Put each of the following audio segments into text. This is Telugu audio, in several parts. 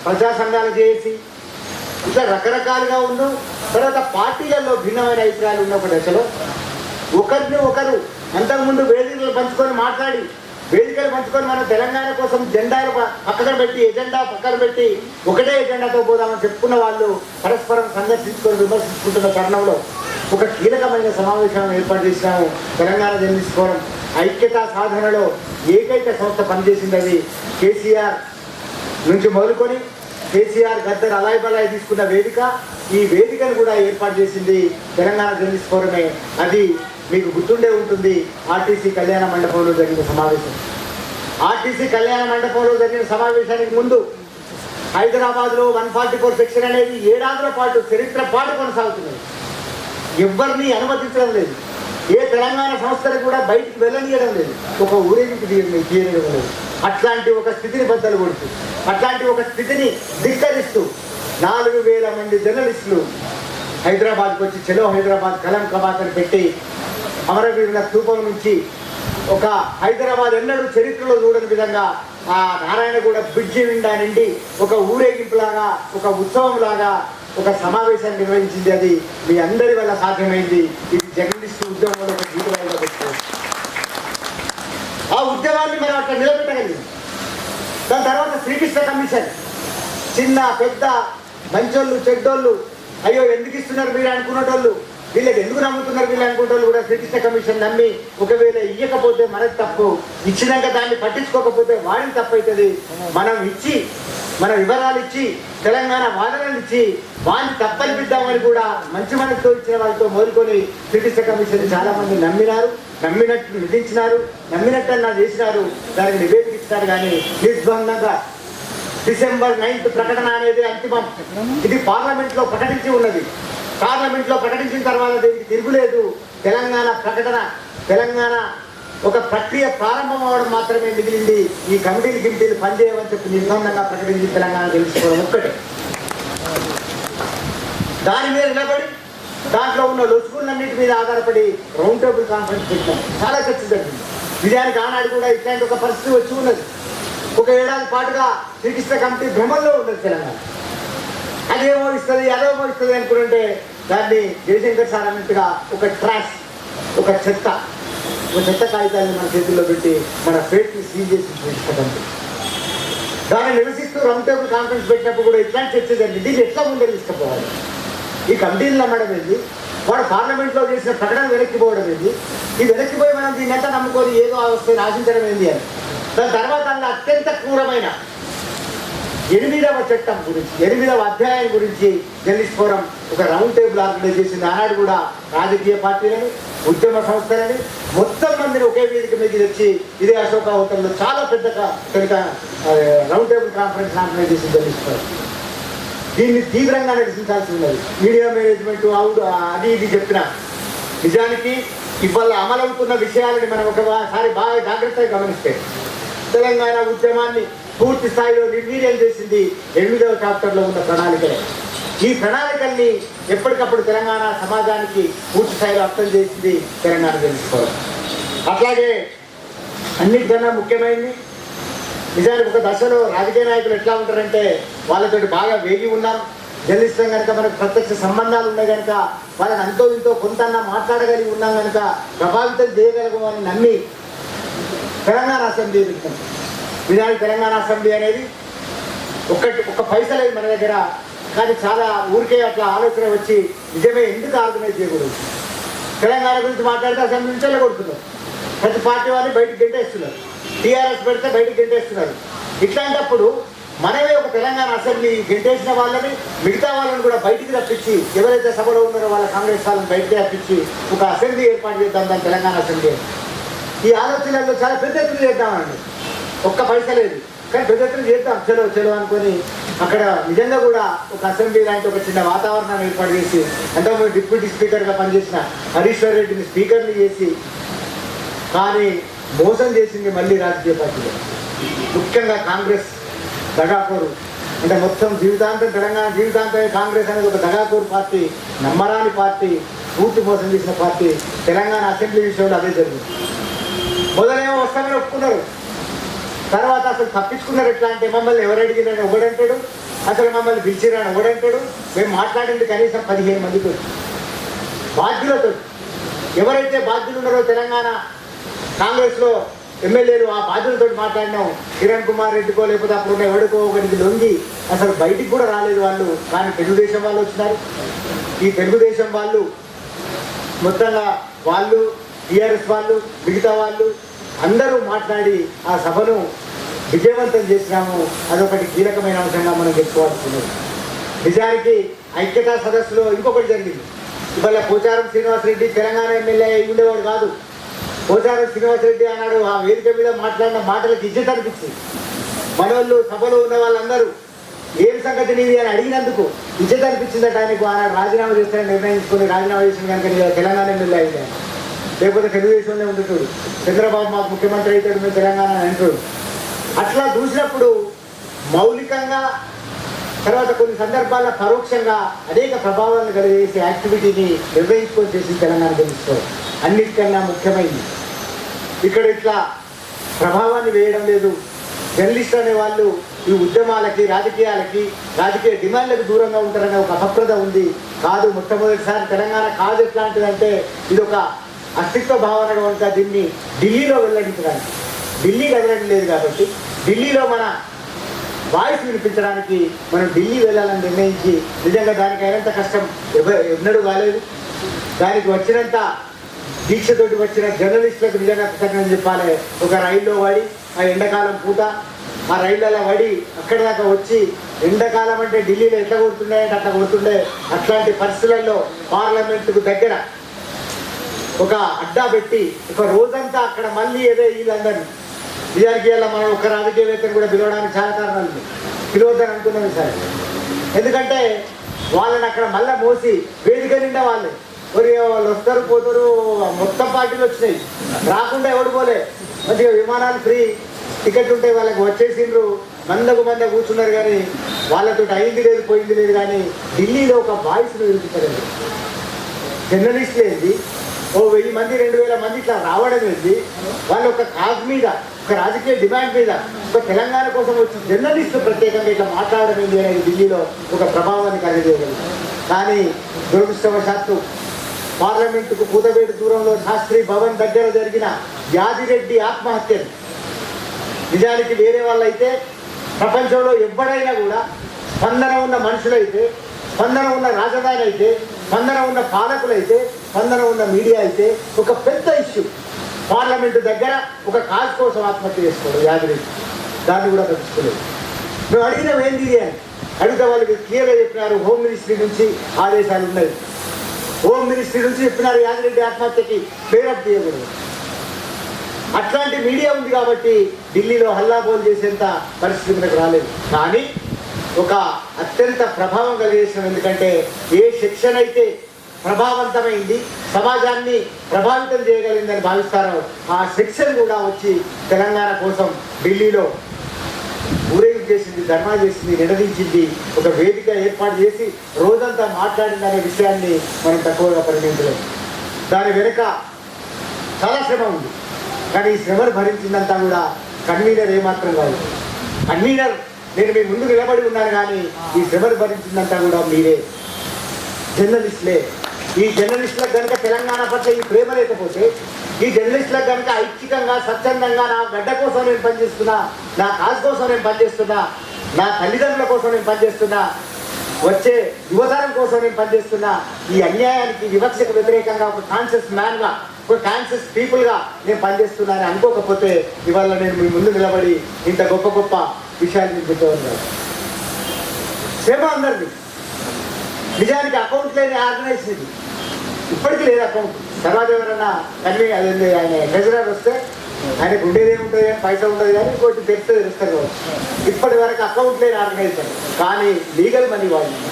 ప్రజా సంఘాలు చేసి ఇట్లా రకరకాలుగా ఉన్నాం. తర్వాత పార్టీలలో భిన్నమైన అభిప్రాయాలు ఉన్న ఒక దశలో ఒకరిని ఒకరు అంతకుముందు వేదికలు పంచుకొని మాట్లాడి వేదికలు పంచుకొని మనం తెలంగాణ కోసం జెండాలు పక్కన పెట్టి ఎజెండా పక్కన పెట్టి ఒకటే ఎజెండాతో పోదామని చెప్పుకున్న వాళ్ళు పరస్పరం సందర్శించుకొని విమర్శించుకుంటున్న తరుణంలో ఒక కీలకమైన సమావేశాన్ని ఏర్పాటు చేసినాము. తెలంగాణ జర్నలిస్ట్ ఫోరం ఐక్యతా సాధనలో ఏకైక సంస్థ పనిచేసింది. అది కేసీఆర్ నుంచి మొదలుకొని కేసీఆర్ గద్దర్ అలాయ్ బలాయ్ తీసుకున్న వేదిక. ఈ వేదికను కూడా ఏర్పాటు చేసింది తెలంగాణ జర్నలిస్ట్ ఫోరమే. అది మీకు గుర్తుండే ఉంటుంది. ఆర్టీసీ కళ్యాణ మండపంలో జరిగిన సమావేశం. ఆర్టీసీ కళ్యాణ మండపంలో జరిగిన సమావేశానికి ముందు హైదరాబాద్లో 144 సెక్షన్ అనేది ఏడాదిల పాటు చరిత్ర పాటు కొనసాగుతున్నది. ఎవరిని అనుమతించడం లేదు. ఏ తెలంగాణ సంస్థలు కూడా బయటికి వెళ్ళనీయడం లేదు. ఒక ఊరేగింపు తీయడం లేదు. అట్లాంటి ఒక స్థితిని బద్దలు కొడుతూ, అట్లాంటి ఒక స్థితిని ధిక్కరిస్తూ 4000 మంది జర్నలిస్టులు హైదరాబాద్కి వచ్చి చలో హైదరాబాద్ కలం కబాతని పెట్టి అమరవీరుల స్థూపం నుంచి ఒక హైదరాబాద్ ఎన్నడూ చరిత్రలో చూడని విధంగా ఆ నారాయణగూడ బ్రిడ్జి నిండా నిండి ఒక ఊరేగింపులాగా, ఒక ఉత్సవంలాగా ఒక సమావేశాన్ని నిర్వహించింది. అది మీ అందరి వల్ల సాధ్యమైంది. ఇది జర్నలిస్టు ఉద్యమంలో ఒక జీవితంగా పెట్టుకోవచ్చు. ఆ ఉద్యమాన్ని మనం అట్లా నిలబెట్టగలిగింది. దాని తర్వాత శ్రీకృష్ణ కమిషన్, చిన్న పెద్ద మంచోళ్ళు చెడ్డోళ్ళు, అయ్యో ఎందుకు ఇస్తున్నారు మీరు అనుకునేటోళ్ళు, వీళ్ళకి ఎందుకు నమ్ముతున్నారు వీళ్ళు అనుకునేటోళ్ళు కూడా శ్రీకృష్ణ కమిషన్ నమ్మి ఒకవేళ ఇయ్యకపోతే మనది తప్పు, ఇచ్చినాక దాన్ని పట్టించుకోకపోతే వాడిని తప్పు అవుతుంది. మనం ఇచ్చి మన వివరాలు ఇచ్చి తెలంగాణ వాదనలు ఇచ్చి వాడిని తప్పనిపిద్దామని కూడా మంచి మనసుతో ఇచ్చిన వాళ్ళతో మొదలుకొని శ్రీకృష్ణ కమిషన్ చాలా మంది నమ్మినారు, నమ్మినట్టు నిధించినారు, నమ్మినట్టన్నా చేసినారు. దానికి నివేదిక ఇచ్చినారు. కానీ నిర్బంధంగా డిసెంబర్ 9th ప్రకటన అనేది అంతిమం. ఇది పార్లమెంట్లో ప్రకటించి ఉన్నది. పార్లమెంట్లో ప్రకటించిన తర్వాత దీనికి తిరుగులేదు. తెలంగాణ ప్రకటన, తెలంగాణ ఒక ప్రక్రియ ప్రారంభం అవడం మాత్రమే మిగిలింది. ఈ కమిటీలు గిమిటీలు పనిచేయమని చెప్పి నిర్బంధంగా ప్రకటించి తెలంగాణ తెలుసుకోవడం ఒక్కటే. దాని మీద నిలబడి దాంట్లో ఉన్న లొసుగులన్నింటి మీద ఆధారపడి రౌండ్ టేబుల్ కాన్ఫరెన్స్ పెట్టాం. చాలా చర్చ జరిగింది. నిజానికి ఆనాడు కూడా ఇట్లాంటి ఒక పరిస్థితి వచ్చి ఉన్నది. ఒక ఏడాది పాటుగా శ్రీకృష్ణ కమిటీ భ్రమంలో ఉన్నది తెలంగాణ. అదేమో ఇస్తుంది అదేమో ఇస్తుంది అనుకుంటే దాన్ని జయశంకర్ సార్ అన్నట్టుగా ఒక ట్రాష్, ఒక చెత్త కాగితాన్ని మన చేతుల్లో పెట్టి మన ఫేట్ని సీజ్ చేసి శ్రీకృష్ణ కమిటీ దాన్ని నిరసిస్తూ రౌండ్ టేబుల్ కాన్ఫరెన్స్ పెట్టినప్పుడు కూడా ఇట్లాంటి చర్చ జరిగింది. దీన్ని ఎట్లా ముందే తీసుకుపోవాలి? ఈ కమిటీలు నమ్మడం ఏంది, వాడు పార్లమెంట్లో చేసిన ప్రకటన వెనక్కిపోవడం ఏంది, ఈ వెనక్కిపోయి మనం దీన్ని ఎంత నమ్ముకొని ఏదో వస్తే ఆశించడం ఏంది అని. దాని తర్వాత అందులో అత్యంత క్రూరమైన 8వ చట్టం గురించి, 8వ అధ్యాయం గురించి జర్నలిస్ట్ ఫోరం ఒక రౌండ్ టేబుల్ ఆర్గనైజ్ చేసింది. ఆనాడు కూడా రాజకీయ పార్టీలని, ఉద్యమ సంస్థలని మొత్తం మందిని ఒకే వేదిక మీద తెచ్చి ఇదే అశోక హోటల్లో చాలా పెద్ద రౌండ్ టేబుల్ కాన్ఫరెన్స్ ఆర్గనైజ్ చేసింది జర్నలిస్ట్ ఫోరం. దీన్ని తీవ్రంగా నిరసించాల్సి ఉన్నది. మీడియా మేనేజ్మెంట్ అవుడు అది ఇది చెప్పిన నిజానికి ఇవాళ అమలవుతున్న విషయాలని మనం ఒకసారి బాగా జాగ్రత్తగా గమనిస్తే తెలంగాణ ఉద్యమాన్ని పూర్తి స్థాయిలో నిర్వీర్యం చేసింది 8వ చాప్టర్లో ఉన్న ప్రణాళికలే. ఈ ప్రణాళికల్ని ఎప్పటికప్పుడు తెలంగాణ సమాజానికి పూర్తి స్థాయిలో అర్థం చేసింది తెలంగాణ తెలుసుకోవడం. అట్లాగే అన్నిటికన్నా ముఖ్యమైనది నిజానికి ఒక దశలో రాజకీయ నాయకులు ఎట్లా ఉంటారంటే వాళ్ళతో బాగా వేగి ఉన్నాం, జర్నలిస్టులు కనుక మనకు ప్రత్యక్ష సంబంధాలు ఉన్నాయి కనుక వాళ్ళని అంతో ఇంతో కొంతన్నా మాట్లాడగలిగి ఉన్నాం కనుక ప్రభావితం చేయగలగమని నమ్మి తెలంగాణ అసెంబ్లీ పెట్టాం. నిజానికి తెలంగాణ అసెంబ్లీ అనేది ఒక్క పైసా లేదు మన దగ్గర. కానీ చాలా ఊరికే అట్లా ఆలోచన వచ్చి నిజమే ఎందుకు ఆర్గనైజ్ చేయకూడదు, తెలంగాణ గురించి మాట్లాడితే అసెంబ్లీ నుంచి వెళ్ళగొడుతున్నారు, ప్రతి పార్టీ వాళ్ళని బయటకు గెంటేస్తున్నారు, టీఆర్ఎస్ పెడితే బయటకు గెంటేస్తున్నారు. ఇట్లాంటప్పుడు మనమే ఒక తెలంగాణ అసెంబ్లీ గెంటేసిన వాళ్ళని మిగతా వాళ్ళని కూడా బయటికి రప్పించి ఎవరైతే సభలో ఉన్నారో వాళ్ళ కాంగ్రెస్ వాళ్ళని బయటికి రప్పించి ఒక అసెంబ్లీ ఏర్పాటు చేద్దాం, దాని తెలంగాణ అసెంబ్లీ. ఈ ఆలోచనలో చాలా పెద్ద ఎత్తున చేద్దామండి. ఒక్క పైసా లేదు కానీ పెద్ద ఎత్తున చేద్దాం, చలో అనుకొని అక్కడ నిజంగా కూడా ఒక అసెంబ్లీ లాంటి ఒక చిన్న వాతావరణాన్ని ఏర్పాటు చేసి అంతకుముందు డిప్యూటీ స్పీకర్గా పనిచేసిన హరీశ్వర్ రెడ్డిని స్పీకర్ని చేసి, కానీ మోసం చేసింది మళ్ళీ రాజకీయ పార్టీలో, ముఖ్యంగా కాంగ్రెస్ దగాకోరు. అంటే మొత్తం జీవితాంతం తెలంగాణ జీవితాంతమే కాంగ్రెస్ అనేది ఒక దగాకోరు పార్టీ, నమ్మరాని పార్టీ, పూర్తి మోసం చేసిన పార్టీ. తెలంగాణ అసెంబ్లీ విషయంలో అదే జరిగింది. మొదలేమో వస్తామని ఒప్పుకున్నారు, తర్వాత అసలు తప్పించుకున్నారు ఎట్లా అంటే మమ్మల్ని ఎవరు అడిగిరని ఒకడంటాడు, అసలు మమ్మల్ని పిలిచిరని ఒకడంటాడు. మేము మాట్లాడింది కనీసం 15 మందితో బాధ్యులతో. ఎవరైతే బాధ్యులు ఉన్నారో తెలంగాణ కాంగ్రెస్లో ఎమ్మెల్యేలు ఆ బాధ్యులతో మాట్లాడినాం. కిరణ్ కుమార్ రెడ్డికో లేకపోతే అప్పుడున్న ఎవరికో ఒకరికి లొంగి అసలు బయటికి కూడా రాలేదు వాళ్ళు. కానీ తెలుగుదేశం వాళ్ళు వచ్చినారు. ఈ తెలుగుదేశం వాళ్ళు మొత్తంగా వాళ్ళు, టీఆర్ఎస్ వాళ్ళు, మిగతా వాళ్ళు అందరూ మాట్లాడి ఆ సభను విజయవంతం చేసినాము. అదొకటి కీలకమైన అంశంగా మనం చెప్పుకోవాల్సింది. నిజానికి ఐక్యతా సదస్సులో ఇంకొకటి జరిగింది. ఇవాళ పోచారం శ్రీనివాసరెడ్డి తెలంగాణ ఎమ్మెల్యే అయి ఉండేవాడు కాదు. పోచారం శ్రీనివాసరెడ్డి అన్నాడు ఆ వేదిక మీద మాట్లాడిన మాటలకు ఇజ్జత్ అనిపించింది. మనోళ్ళు సభలో ఉన్న వాళ్ళందరూ ఏం సంగతి నీది అని అడిగినందుకు ఇజ్జత్ అనిపించిందట ఆయనకు. ఆనాడు రాజీనామా చేస్తారని నిర్ణయించుకొని రాజీనామా చేసిన కనుక తెలంగాణ ఎమ్మెల్యే అయింది. లేకపోతే తెలుగుదేశంలో ఉండేటోడు. చంద్రబాబు మాకు ముఖ్యమంత్రి అవుతాడు, మేము తెలంగాణ అంటాడు. అట్లా చూసినప్పుడు మౌలికంగా తర్వాత కొన్ని సందర్భాల్లో పరోక్షంగా అనేక ప్రభావాలను కలిగేసే యాక్టివిటీని నిర్వహించుకొని చేసి తెలంగాణ తెలుసుకోవాలి. అన్నిటికన్నా ముఖ్యమైనది ఇక్కడ ఇట్లా ప్రభావాన్ని వేయడం లేదు. జర్నలిస్ట్ అనే వాళ్ళు ఈ ఉద్యమాలకి, రాజకీయ డిమాండ్లకు దూరంగా ఉంటారనే ఒక అపప్రద ఉంది. కాదు, మొట్టమొదటిసారి తెలంగాణ కాదు ఎట్లాంటిదంటే ఇది ఒక అస్తిత్వ భావన కనుక దీన్ని ఢిల్లీలో వెల్లడించడానికి. ఢిల్లీ కదలడం లేదు కాబట్టి ఢిల్లీలో మన వాయిస్ వినిపించడానికి మనం ఢిల్లీ వెళ్ళాలని నిర్ణయించి నిజంగా దానికి అయినంత కష్టం ఎన్నడూ కాలేదు. దానికి వచ్చినంత దీక్షతోటి వచ్చిన జర్నలిస్టులకు నిజంగా కృతజ్ఞతలు చెప్పాలి. ఒక రైల్లో పడి ఆ ఎండాకాలం పూట ఆ రైళ్ళలో పడి అక్కడి దాకా వచ్చి ఎండాకాలం అంటే ఢిల్లీలో ఎట్లా కొడుతుండే అంటే అట్లా కొడుతుండే. అట్లాంటి పరిస్థితులలో పార్లమెంటుకు దగ్గర ఒక అడ్డా పెట్టి ఒక రోజంతా అక్కడ మళ్ళీ ఏదో వీళ్ళందరినీ నిజానికి ఇలా మనం ఒక రాజకీయవేత్తను కూడా పిలవడానికి చాలా కారణాలు ఉంది. పిలవద్దని అనుకున్నాం సార్. ఎందుకంటే వాళ్ళని అక్కడ మళ్ళీ మోసి వేదిక నిండా వాళ్ళు వస్తారు పోతారు. మొత్తం పార్టీలు వచ్చినాయి, రాకుండా ఎవడు పోలే. మంచిగా విమానాలు ఫ్రీ, టికెట్ ఉంటే వాళ్ళకి వచ్చేసిండ్రు, మందకు కూర్చున్నారు. కానీ వాళ్ళతో అయింది లేదు పోయింది లేదు. కానీ ఢిల్లీలో ఒక వాయిస్ను వినిపించలేదు. జర్నలిస్టులు ఏంది, 1000 మంది 2000 మంది ఇట్లా రావడం ఏంది, వాళ్ళు ఒక కాజ్ మీద, ఒక రాజకీయ డిమాండ్ మీద, ఒక తెలంగాణ కోసం వచ్చి జర్నలిస్టులు ప్రత్యేకంగా ఇట్లా మాట్లాడడం ఏంది అనేది ఢిల్లీలో ఒక ప్రభావాన్ని కలిగజేయగలదు. కానీ దురదృష్టవశాత్తు పార్లమెంటుకు కూతవేటు దూరంలో శాస్త్రి భవన్ దగ్గర జరిగిన యాదిరెడ్డి ఆత్మహత్యను నిజానికి వేరే వాళ్ళైతే ప్రపంచంలో ఎవరైనా కూడా స్పందన ఉన్న మనుషులైతే, స్పందన ఉన్న రాజధాని అయితే, స్పందన ఉన్న పాలకులైతే, స్పందన ఉన్న మీడియా అయితే ఒక పెద్ద ఇష్యూ పార్లమెంటు దగ్గర ఒక కాజ్ కోసం ఆత్మహత్య చేసుకోవడం యాదిరెడ్డి. దాన్ని కూడా తప్పించుకోలేదు. మేము అడిగినాం ఏంది అని అడిగితే వాళ్ళకి క్లియర్గా చెప్పినారు. హోమ్ మినిస్ట్రీ నుంచి ఆదేశాలు ఉన్నాయి. హోమ్ మినిస్ట్రీ నుంచి చెప్పినారు యాదిరెడ్డి ఆత్మహత్యకి పేరప్ చేయకూడదు. అట్లాంటి మీడియా ఉంది కాబట్టి ఢిల్లీలో హల్లాబోల్ చేసేంత పరిస్థితి మనకు రాలేదు. కానీ ఒక అత్యంత ప్రభావం కలిగేసిన, ఎందుకంటే ఏ సెక్షన్ అయితే ప్రభావవంతమైంది, సమాజాన్ని ప్రభావితం చేయగలిగిందని భావిస్తారో ఆ సెక్షన్ కూడా వచ్చి తెలంగాణ కోసం ఢిల్లీలో ఊరేగింపు చేసింది, ధర్నా చేసింది, నినదించింది, ఒక వేదిక ఏర్పాటు చేసి రోజంతా మాట్లాడిందనే విషయాన్ని మనం తక్కువగా పరిగణించలేము. దాని వెనుక చాలా శ్రమ ఉంది. కానీ ఈ శ్రమను భరించిందంతా కూడా కన్వీనర్ ఏమాత్రం కాదు. కన్వీనర్ నేను మీ ముందు నిలబడి ఉన్నాను, కానీ ఈ శ్రమను భరించిందంతా కూడా మీరే, జర్నలిస్టులే. ఈ జర్నలిస్టులకు కనుక తెలంగాణ పట్ల ఈ ప్రేమ లేకపోతే, ఈ జర్నలిస్టులకు కనుక ఐచ్ఛికంగా స్వచ్ఛందంగా నా గడ్డ కోసం నేను పనిచేస్తున్నా, నా కాజ్ కోసం నేను పనిచేస్తున్నా, నా తల్లిదండ్రుల కోసం నేను పనిచేస్తున్నా, వచ్చే యువతరం కోసం నేను పనిచేస్తున్నా, ఈ అన్యాయానికి వివక్షకు వ్యతిరేకంగా ఒక కాన్షియస్ మ్యాన్గా, ఒక కాన్షియస్ పీపుల్గా నేను పనిచేస్తున్నానని అనుకోకపోతే ఇవాళ నేను మీ ముందు నిలబడి ఇంత గొప్ప గొప్ప విషయాలు మీకు చెప్పేవారు. శ్రమ అందరిది. నిజానికి అకౌంట్ లేని ఆర్గనైజేషన్ ఇది. ఇప్పటికీ లేదు అకౌంట్. తర్వాత ఎవరైనా కన్వీ అదే ఆయన ట్రెజరర్ వస్తే ఆయనకు ఉండేది ఏముంటుంది కానీ పైసా ఉంటుంది, కానీ ఇంకోటి తెలుస్తుంది కావచ్చు. ఇప్పటి వరకు అకౌంట్ లేని ఆర్గనైజేషన్, కానీ లీగల్ మనీ వాడింది.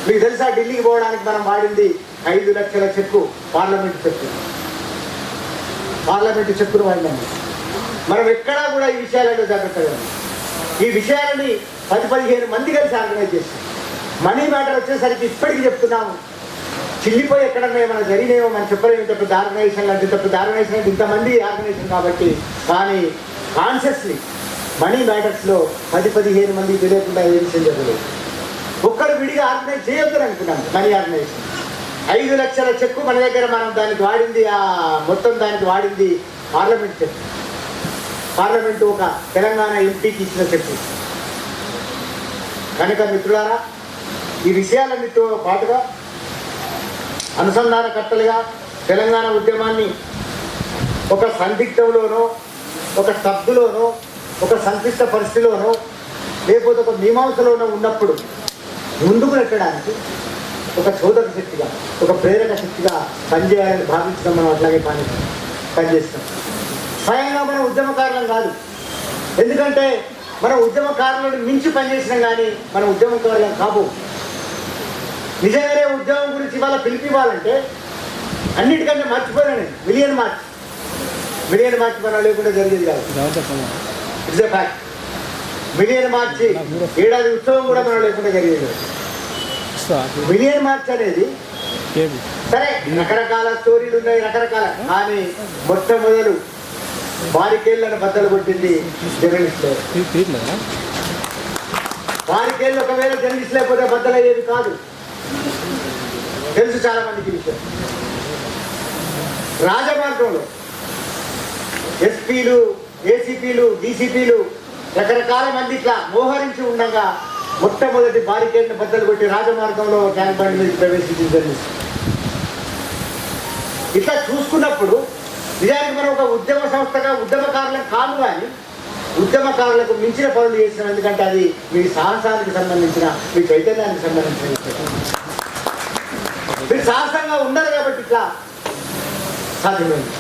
మీకు తెలుసా, ఢిల్లీకి పోవడానికి మనం వాడింది 5 లక్షల చెక్కు, పార్లమెంటు చెక్కును వాడినాము. మనం ఎక్కడా కూడా ఈ విషయాలలో జాగ్రత్తగా ఈ విషయాలని 10-15 మంది కలిసి ఆర్గనైజ్ చేస్తాం. మనీ మ్యాటర్ వచ్చేసరికి ఇప్పటికీ చెప్తున్నాము, చిల్లిపోయి ఎక్కడన్నా ఏమైనా జరిగినాయో మనం చెప్పలేము. ఇంత పెద్ద ఆర్గనైజేషన్ అంటే ఇంతమంది ఆర్గనైజేషన్ కాబట్టి. కానీ కాన్షియస్లీ మనీ మ్యాటర్స్లో 10-15 మంది తెలియకుండా ఏ విషయం జరగలేదు. ఒక్కరు విడిగా ఆర్గనైజ్ చేయొద్దని అనుకున్నాను. మనీ ఆర్గనైజేషన్ 5 లక్షల చెక్కు మన దగ్గర మనం దానికి వాడింది, ఆ మొత్తం దానికి వాడింది పార్లమెంట్ చెక్. పార్లమెంటు ఒక తెలంగాణ ఎంపీకి ఇచ్చిన చెక్కు. కనుక మిత్రులారా, ఈ విషయాలన్నిటితో పాటుగా అనుసంధానకర్తలుగా తెలంగాణ ఉద్యమాన్ని ఒక సందిగ్ధంలోనో, ఒక స్తబ్దులోనో, ఒక సంక్లిష్ట పరిస్థితిలోనో, లేకపోతే ఒక మీమాంసలోనో ఉన్నప్పుడు ముందుకు నెట్టడానికి ఒక చోదక శక్తిగా, ఒక ప్రేరక శక్తిగా పనిచేయాలని భావించడం మనం అట్లాగే పనిచేస్తాం. స్వయంగా మనం ఉద్యమకారులం కాదు. ఎందుకంటే మనం ఉద్యమకారులను మించి పనిచేసినాం, కానీ మనం ఉద్యమకారులం కాబో. నిజంగానే ఉద్యమం గురించి ఇవాళ పిలిపివ్వాలంటే అన్నిటికంటే మర్చిపోయాను. మిలియన్ మార్చ్ మనం లేకుండా జరిగేది కాదు. It's a fact. మిలియన్ మార్చి ఏడాది ఉత్సవం కూడా మనం లేకుండా జరిగేది కాదు. మిలియన్ మార్చ్ అనేది సరే రకరకాల స్టోరీలు ఉన్నాయి, రకరకాల, కానీ మొట్టమొదలు బారికేళ్లను బద్దలు కొట్టింది జర్నలిస్టులు. బారికేళ్ళు ఒకవేళ జర్నలిస్ట్ లేకపోతే బద్దలయ్యేది కాదు. తెలుసు చాలా మందికి విషయం. రాజమార్గంలో ఎస్పీలు, ఏసీపీలు, డీసీపీలు రకరకాల మంది ఇట్లా మోహరించి ఉండగా మొట్టమొదటి బారికేడ్ని బద్దలు కొట్టి రాజమార్గంలో ట్యాంక్ బండ్ మీద ప్రవేశించింది. ఇట్లా చూసుకున్నప్పుడు నిజానికి మనం ఒక ఉద్యమ సంస్థగా ఉద్యమకారులకు కాదు, కానీ ఉద్యమకారులకు మించిన పనులు చేసినాం. ఎందుకంటే అది మీ సాహసానికి సంబంధించిన, మీ చైతన్యానికి సంబంధించిన విషయం. మీరు సాహసంగా ఉండరు కాబట్టి ఇట్లా సాధ్యమైంది.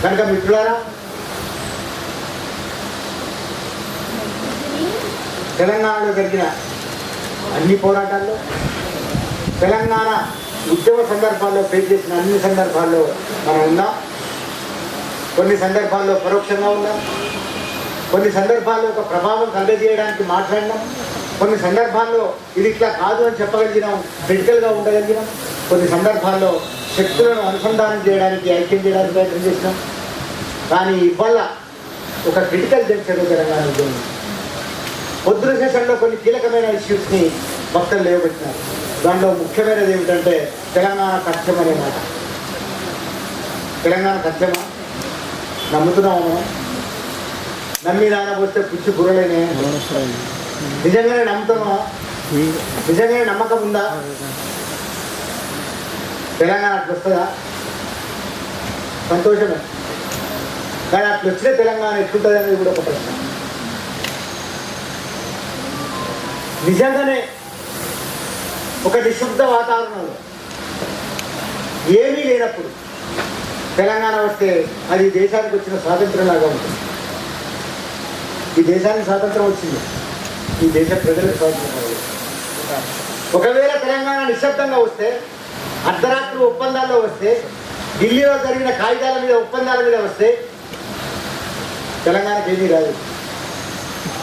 కనుక మిత్రులారా, తెలంగాణలో జరిగిన అన్ని పోరాటాల్లో, తెలంగాణ ఉద్యమ సందర్భాల్లో ఫేస్ చేసిన అన్ని సందర్భాల్లో మనం ఉన్నాం. కొన్ని సందర్భాల్లో పరోక్షంగా ఉన్నాం, కొన్ని సందర్భాల్లో ఒక ప్రభావం కలగజేయడానికి మాట్లాడినాం, కొన్ని సందర్భాల్లో ఇది ఇట్లా కాదు అని చెప్పగలిగినాం, క్రిటికల్గా ఉండగలిగినాం, కొన్ని సందర్భాల్లో శక్తులను అనుసంధానం చేయడానికి, ఐక్యం చేయడానికి ప్రయత్నం చేసినాం. కానీ ఇవాళ ఒక క్రిటికల్ జంక్షన్లో తెలంగాణ ఉద్యమం. పొద్దున సెషన్లో కొన్ని కీలకమైన ఇష్యూస్ని భక్తులు లేవబెట్టినారు. దానిలో ముఖ్యమైనది ఏమిటంటే తెలంగాణ కష్టం అనే మాట. తెలంగాణ కష్టమా? నమ్ముతున్నాము మనం? నమ్మి నానబోస్తే పుచ్చి గుర్రలేనే. నిజంగానే నమ్ముతున్నామా? నిజంగానే నమ్మకం ఉందా? తెలంగాణ అట్లా వస్తుందా? సంతోషమే, కానీ అట్లా వచ్చిన తెలంగాణ ఎట్లుంటుంది అనేది కూడా ఒక ప్రశ్న. నిజంగానే ఒక నిశ్శబ్ద వాతావరణంలో ఏమీ లేనప్పుడు తెలంగాణ వస్తే అది దేశానికి వచ్చిన స్వాతంత్రంలాగా ఉంటుంది. ఈ దేశానికి స్వాతంత్రం వచ్చింది, ఈ దేశ ప్రజలకు స్వాతంత్రం కావాలి. ఒకవేళ తెలంగాణ నిశ్శబ్దంగా వస్తే, అర్ధరాత్రి ఒప్పందాల్లో వస్తే, ఢిల్లీలో జరిగిన కాగితాల మీద ఒప్పందాల మీద వస్తే తెలంగాణకి ఏమీ రాదు,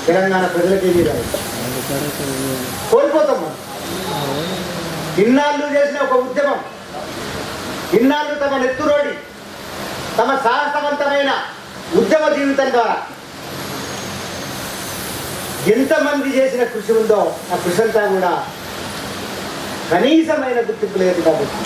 తెలంగాణ ప్రజలకు ఏమీ రాదు. కోల్పోతాం మనం. ఇన్నాళ్ళు చేసిన ఒక ఉద్యమం, ఇన్నాళ్ళు తమ నెత్తురోడి, తమ సాహసవంతమైన ఉద్యమ జీవితం ద్వారా ఎంతమంది చేసిన కృషి ఉందో ఆ కృషి అంతా కూడా కనీసమైన గుర్తింపు లేదు కాబట్టి